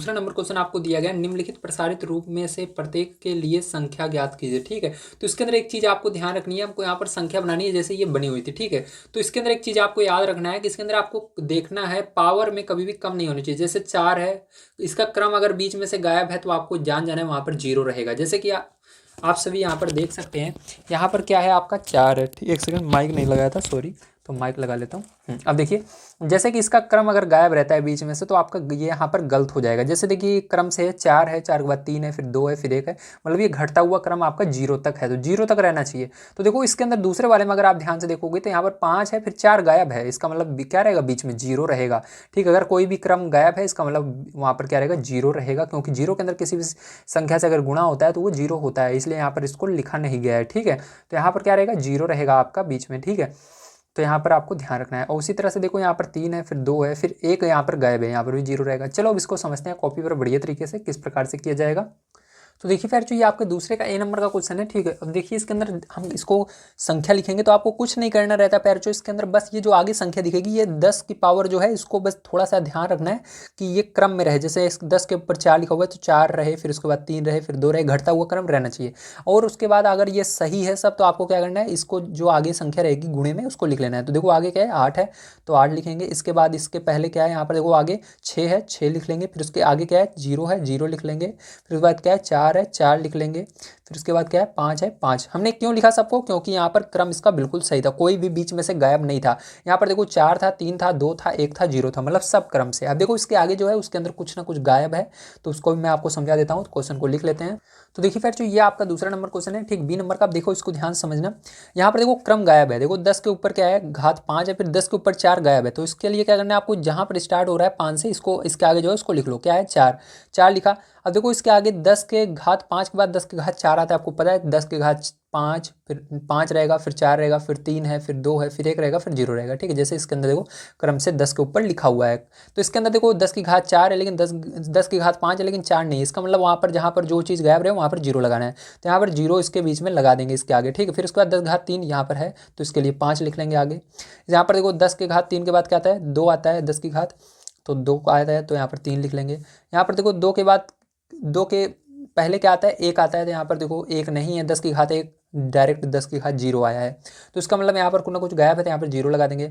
दूसरा number question आपको दिया गया, निम्नलिखित प्रसारित रूप में से प्रत्येक के लिए संख्या ज्ञात कीजिए। ठीक है, तो इसके अंदर एक चीज़ आपको ध्यान रखनी है, हमको यहाँ पर संख्या बनानी है जैसे ये बनी हुई थी। ठीक है, तो इसके अंदर एक चीज़ आपको याद रखना है कि इसके अंदर आपको देखना है पावर में कभी भी कम नहीं होनी चाहिए। जैसे 4 है, इसका क्रम अगर बीच में से गायब है तो आपको जान जाना है वहाँ पर जीरो रहेगा। जैसे कि आप सभी यहाँ पर देख सकते हैं, यहाँ पर क्या है आपका 4 है। ठीक, एक सेकंड, माइक नहीं लगाया था, सॉरी, तो माइक लगा लेता हूँ। अब देखिए, जैसे कि इसका क्रम अगर गायब रहता है बीच में से तो आपका ये यहाँ पर गलत हो जाएगा। जैसे देखिए क्रम से है 4 है, 4 के बाद 3 है, फिर 2 है, फिर 1 है, मतलब ये घटता हुआ क्रम आपका जीरो तक है, तो जीरो तक रहना चाहिए। तो देखो इसके अंदर दूसरे वाले में अगर आप ध्यान से देखोगे तो यहाँ पर 5 है, फिर 4 गायब है, इसका मतलब क्या रहेगा, बीच में जीरो रहेगा। ठीक, अगर कोई भी क्रम गायब है इसका मतलब वहाँ पर क्या रहेगा, जीरो रहेगा, क्योंकि जीरो के अंदर किसी भी संख्या से अगर गुणा होता है तो वो जीरो होता है, इसलिए यहाँ पर इसको लिखा नहीं गया है। ठीक है, तो यहाँ पर क्या रहेगा, जीरो रहेगा आपका बीच में। ठीक है, तो यहाँ पर आपको ध्यान रखना है। और उसी तरह से देखो यहाँ पर 3 है, फिर 2 है, फिर 1 यहाँ पर गायब है, यहाँ पर भी जीरो रहेगा। चलो अब इसको समझते हैं कॉपी पर बढ़िया तरीके से किस प्रकार से किया जाएगा। तो देखिए फिर जो ये आपके दूसरे का ए नंबर का क्वेश्चन है। ठीक है, अब देखिए इसके अंदर हम इसको संख्या लिखेंगे तो आपको कुछ नहीं करना रहता पैर जो इसके अंदर, बस ये जो आगे संख्या दिखेगी ये 10 की पावर जो है इसको बस थोड़ा सा ध्यान रखना है कि ये क्रम में रहे। जैसे इस 10 के ऊपर 4 लिखा हुआ है तो 4 रहे, फिर उसके बाद 3 रहे, फिर 2 रहे, घटता हुआ क्रम रहना चाहिए। और उसके बाद अगर ये सही है सब तो आपको क्या करना है, इसको जो आगे संख्या रहेगी गुणे में उसको लिख लेना है। तो देखो आगे क्या है, 8 है तो 8 लिखेंगे। इसके बाद इसके पहले क्या है, यहाँ पर देखो आगे 6 है, 6 लिख लेंगे। फिर उसके आगे क्या है, 0 है, 0 लिख लेंगे। फिर उसके बाद क्या है, 4 है, 4 लिख लेंगे। फिर उसके बाद क्या है, 5 है, 5। हमने क्यों लिखा सबको, क्योंकि यहाँ पर क्रम इसका बिल्कुल सही था, कोई भी बीच में से गायब नहीं था। यहाँ पर देखो 4 था, 3 था, 2 था, 1 था, 0 था, मतलब सब क्रम से। अब देखो इसके आगे जो है उसके अंदर कुछ ना कुछ गायब है, तो उसको भी मैं आपको समझा देता हूँ। क्वेश्चन को लिख लेते हैं। तो देखिए फिर जो ये आपका दूसरा नंबर क्वेश्चन है, ठीक, बी नंबर का। आप देखो इसको ध्यान से समझना। यहाँ पर देखो क्रम गायब है, देखो 10 के ऊपर क्या है, घात 5 है, फिर 10 के ऊपर 4 गायब है। तो इसके लिए क्या करना है आपको, जहाँ पर स्टार्ट हो रहा है 5 से, इसको इसके आगे जो है उसको लिख लो, क्या है, 4, 4 लिखा। अब देखो इसके आगे 10 के घात 5 के बाद 10 के घात 4 आता है, आपको पता है, 10 के घात 5, फिर 5 रहेगा, फिर 4 रहेगा, फिर 3 है, फिर 2 है, फिर 1 रहेगा, फिर 0 रहेगा। ठीक है, जैसे इसके अंदर देखो क्रम से 10 के ऊपर लिखा हुआ है। तो इसके अंदर देखो 10 की घात 4 है, लेकिन 10 की घात 5 है, लेकिन 4 नहीं है। इसका मतलब वहाँ पर जहाँ पर जो चीज़ गायब रहे वहाँ पर 0 लगाना है। तो यहाँ पर 0 इसके बीच में लगा देंगे इसके आगे। ठीक है, फिर उसके बाद 10 घात 3 यहाँ पर है तो इसके लिए 5 लिख लेंगे आगे। यहाँ पर देखो 10 के घात 3 के बाद क्या आता है, 2 आता है, 10 की घात, तो 2 को आता है तो यहाँ पर 3 लिख लेंगे। यहाँ पर देखो 2 के बाद, 2 के पहले क्या आता है, 1 आता है, तो यहाँ पर देखो 1 नहीं है, 10 की घात 1, डायरेक्ट 10 की घात 0 आया है, तो इसका मतलब यहाँ पर कुछ ना कुछ गायब है, तो यहाँ पर 0 लगा देंगे।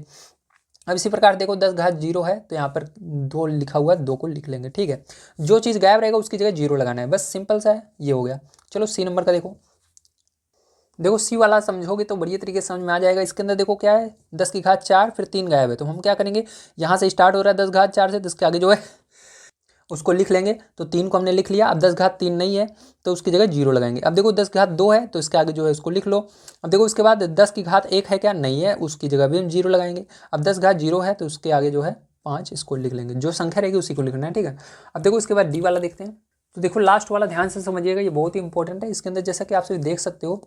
अब इसी प्रकार देखो 10 घात 0 है तो यहाँ पर 2 लिखा हुआ है, 2 को लिख लेंगे। ठीक है, जो चीज़ गायब रहेगा उसकी जगह 0 लगाना है, बस सिंपल सा है, ये हो गया। चलो सी नंबर का देखो। देखो सी वाला समझोगे तो बढ़िया तरीके से समझ में आ जाएगा। इसके अंदर देखो क्या है, 10 की घात 4, फिर 3 गायब है, तो हम क्या करेंगे, यहाँ से स्टार्ट हो रहा है 10 घात 4 से, 10 के आगे जो है उसको लिख लेंगे। तो 3 को हमने लिख लिया। अब 10 घात 3 नहीं है तो उसकी जगह 0 लगाएंगे। अब देखो 10 घात 2 है तो इसके आगे जो है उसको लिख लो। अब देखो इसके बाद 10 की घात 1 है क्या, नहीं है, उसकी जगह भी हम 0 लगाएंगे। अब 10 घात 0 है तो उसके आगे जो है 5, इसको लिख लेंगे, जो संख्या रहेगी उसी को लिखना है। ठीक है, अब देखो इसके बाद डी वाला देखते हैं। तो देखो लास्ट वाला ध्यान से समझिएगा, ये बहुत ही इंपॉर्टेंट है। इसके अंदर जैसा कि आप सभी देख सकते हो,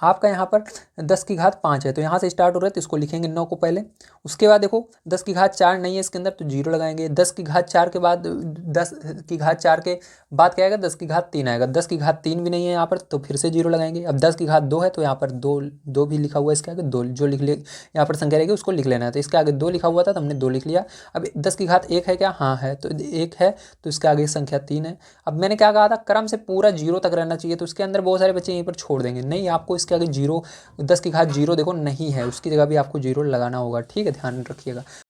आपका यहाँ पर 10 की घात 5 है तो यहाँ से स्टार्ट हो रहा है तो इसको लिखेंगे 9 को पहले। उसके बाद देखो 10 की घात 4 नहीं है इसके अंदर तो 0 लगाएंगे। 10 की घात 4 के बाद, 10 की घात 4 के बाद क्या आएगा, 10 की घात 3 आएगा। 10 की घात 3 भी नहीं है यहाँ पर तो फिर से 0 लगाएंगे। अब 10 की घात 2 है तो यहाँ पर 2 भी लिखा हुआ है, इसके आगे 2 जो लिख ले, यहाँ पर संख्या रहेगी उसको लिख लेना है। तो इसके आगे 2 लिखा हुआ था तो हमने 2 लिख लिया। अब 10 की घात 1 है क्या, हाँ है, तो 1 है तो इसके आगे संख्या 3 है। अब मैंने क्या कहा था, क्रम से पूरा 0 तक रहना चाहिए, तो इसके अंदर बहुत सारे बच्चे यहीं पर छोड़ देंगे, नहीं, आपको इसके आगे 0, 10 की घात 0 देखो नहीं है, उसकी जगह भी आपको 0 लगाना होगा। ठीक है, ध्यान रखिएगा।